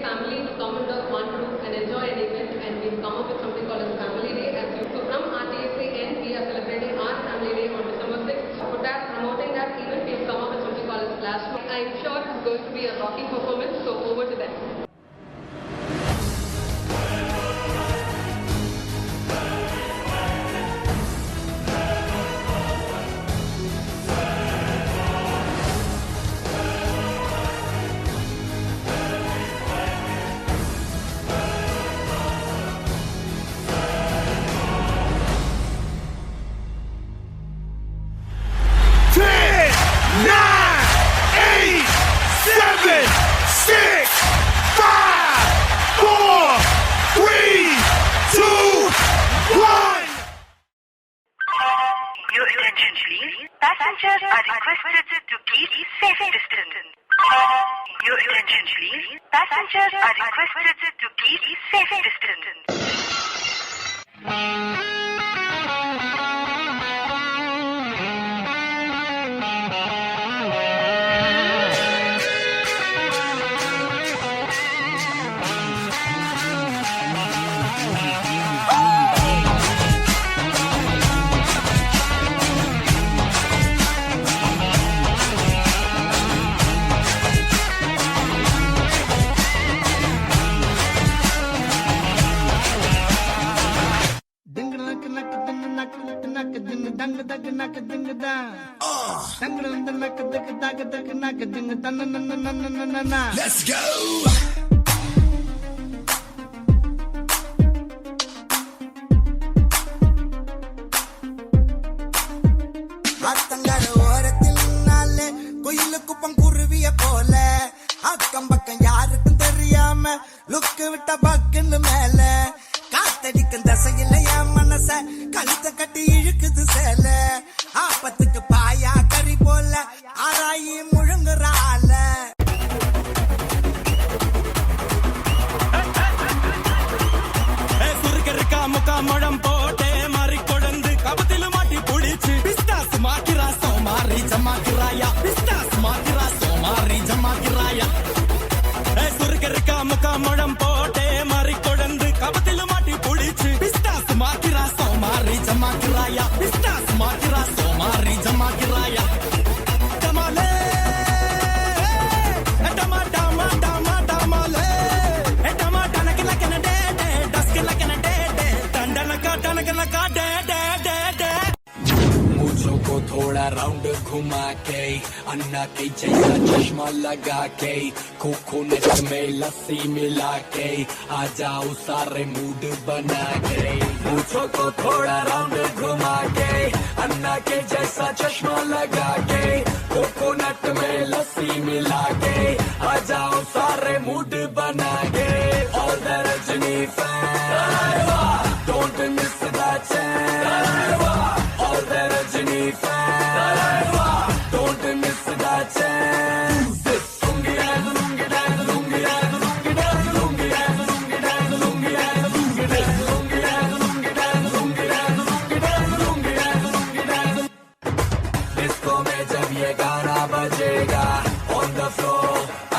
family to come under one roof and enjoy an event, and we've come up with something called as Family Day. So from RTSA end, we are celebrating our Family Day on December 6th. For that, promoting that event, we've come up with something called as Flash Mob. I'm sure it's going to be a rocking performance, so over to them. Passengers are requested to keep safe distance. Your attention please. Passengers are requested to keep safe distance. Let's go! ஆத்தங்கர ஓரத்தில் நின்னாலே குயிலுக்கு பங்குருவிய போல அக்கம் பக்கம் யாருக்கும் தெரியாம லுக்கு விட்ட பக்குன்னு மேல காத்தடிக்கும் தசையில என் மனச கழுத்த கட்டி இழுக்குது சேல ஆப்பத்துக்கு பாயா கறி போல ஆராயி முழுங்குறால சுருக்கருக்கா முக்கா முழம் போட்டே மாறி கொடந்து கபத்தில மாட்டி புடிச்சு பிஸ்தாஸ் மாக்கிரா சோமாரி ஜமாக்கிராயா பிஸ்தாஸ் மாக்கிரா சோமாரி ஜமாக்கிராயா சுருக்கருக்கா முக்கா முழம் போட்டே மாறி கொடந்து கபத்தில மாட்டி புடிச்சு பிஸ்தாஸ் மாக்கிரா சோமாரி ஜமாக்கிராயா பிஸ்தாஸ் மாக்கிரா சோமாரி ஜமாக்கிராயா டமாலே டமா டமா டமா டமாலே டமா டனக்கல கனடே டஸ்கல கனடே டண்டனका டனக்கலका டே டே டே டே मुझो को थोड़ा राउंड घुमा के अन्ना के जैसा चश्मा लगा के कोकोनट में लस्सी मिला के आ जाओ सारे मूड बना के मुझो को थोड़ा राउंड घुमा के अन्ना के जैसा चश्मा लगा के कोकोनट में लस्सी मिला के आ जाओ सारे मूड बना के और the Rajni fan don't miss that chance all the Rajini fans don't miss that chance lungi dance lungi dance lungi dance lungi dance lungi dance lungi dance lungi dance lungi dance lungi dance lungi dance lungi dance lungi dance lungi dance lungi dance disco में जब ये गाना बजेगा on the floor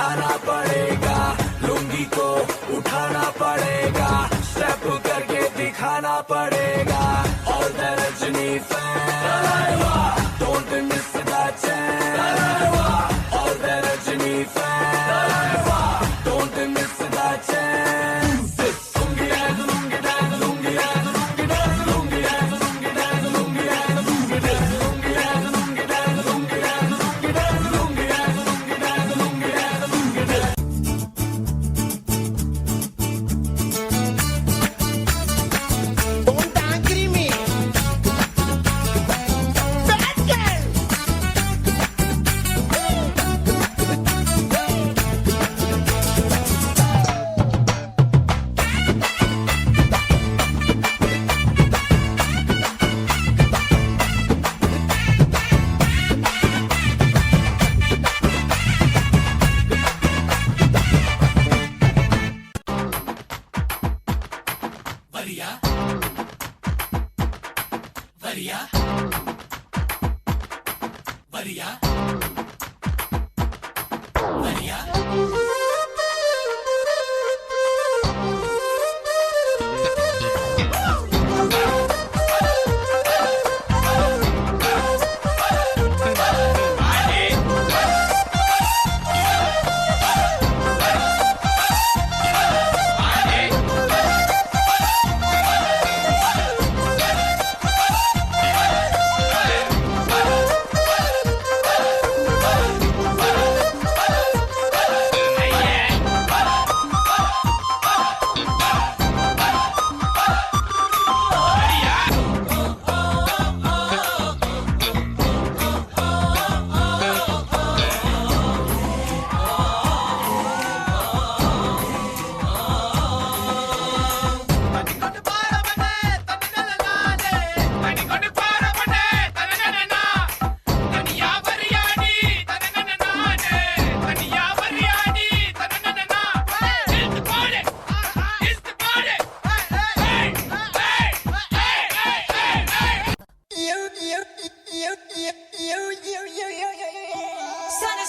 आना पड़ेगा लुंगी को उठाना पड़ेगा स्टेप करके दिखाना पड़ेगा all the Rajini fans don't miss that chance all the Rajini fans don't miss that chance lungi dance lungi dance lungi dance lungi dance lungi dance lungi dance lungi dance lungi dance lungi dance lungi dance lungi dance lungi dance lungi dance lungi dance lungi dance lungi dance don't angry me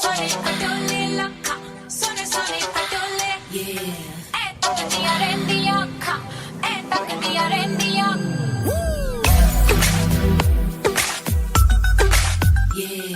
sone patole lakha, sone sone patole. Yeah. Tak diya rendiya kha, tak diya rendiya. Yeah.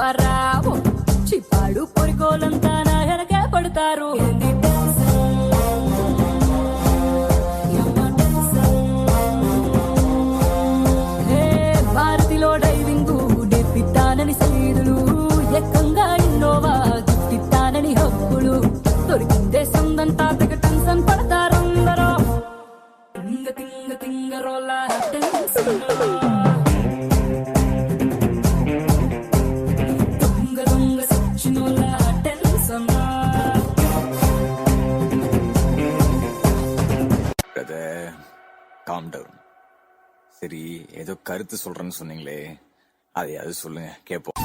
Bravo, చిప్పాడు పొరికోలంతా నా వెనకే పడతారు. భారతిలో డైవింగ్ డెప్పిస్తానని సైదులు, ఎక్కంగా Innova గిఫ్టిస్తానని హబ్బులు, దొరికిందే సందంతా తెగ టెన్షన్ పడతారందరూ. తింగ తింగ తింగ రోల టెన్షన్, காம் டவுன். சரி, ஏதோ கருத்து சொல்றேன்னு சொன்னீங்களே, அதையாவது சொல்லுங்க கேப்போம்.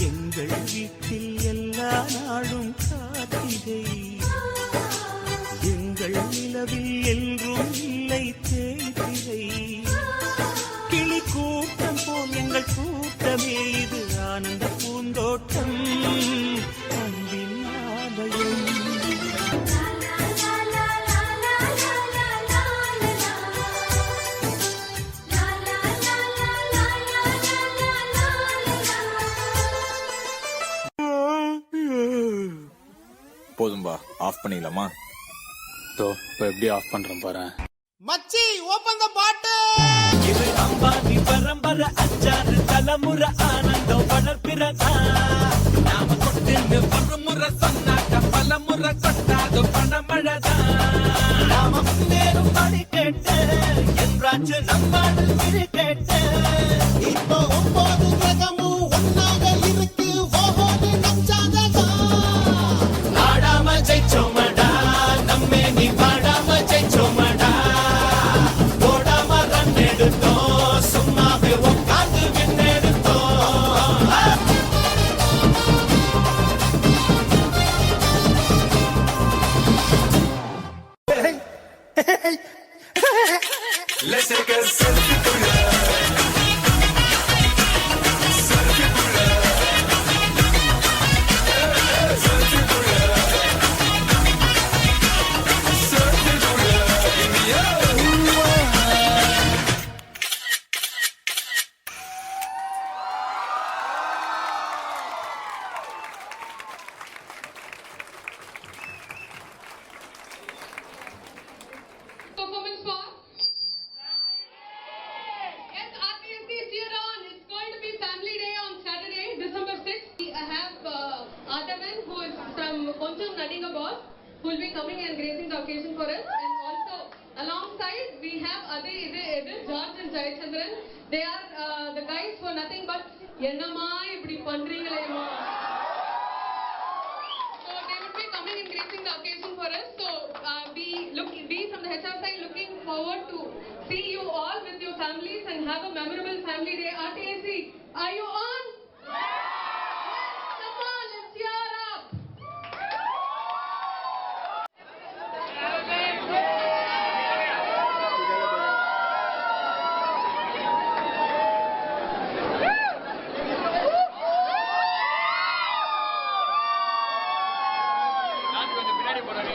எங்கள் வீட்டில் எல்லா நாளும் காத்திரை, எங்கள் நிலவில் என்றும் இல்லை தேய்திரை. கிளி கூட்டம் போல் எங்கள் கூட்டமே இது ஆனந்த பூந்தோட்டம், அன்பின் ஆலயம். போதும்பா, ஆஃப் பண்ணிடலாமா? இப்போ எப்படி ஆஃப் பண்றேன் பாரு. மச்சி ஓபன் தி பாட்டில். இது அம்பானி பரம்பரை அச்சாறு தலைமுறை ஆனந்தம் வளர்ப்பிறதா. நாம கொட்டின்னு ஒரு முறை சொன்னாக்க பல முறை கொட்டாது பணமழதா. நாம முன்னேறும் படி கேட்டு என்றாச்சு நம்மாடு திரு கேட்டு. இப்போ 9 கிரகமும் ஒன்னாக இருக்கு, ஓஹோன்னு நம்சாததா. ஆடாம ஜெயிச்சோமடா, நம்மே நீ பாடாம ஜெயிச்சோமடா. ஓடாம ரன் எடுத்தோம், சும்மாவே உட்காந்து விண்ணெடுத்தோம். Let's take a selfie together. So Nadinga boss, who will be coming and gracing the occasion for us. And also alongside we have Adi, George and Jayachandran. They are the guys for nothing but Yenama ipdi pandringalema. So they would be coming and gracing the occasion for us. So we from the HR side looking forward to see you all with your families and have a memorable family day. RTAC, are you on? Come on, let's cheer up. பின்னாடி போறாங்க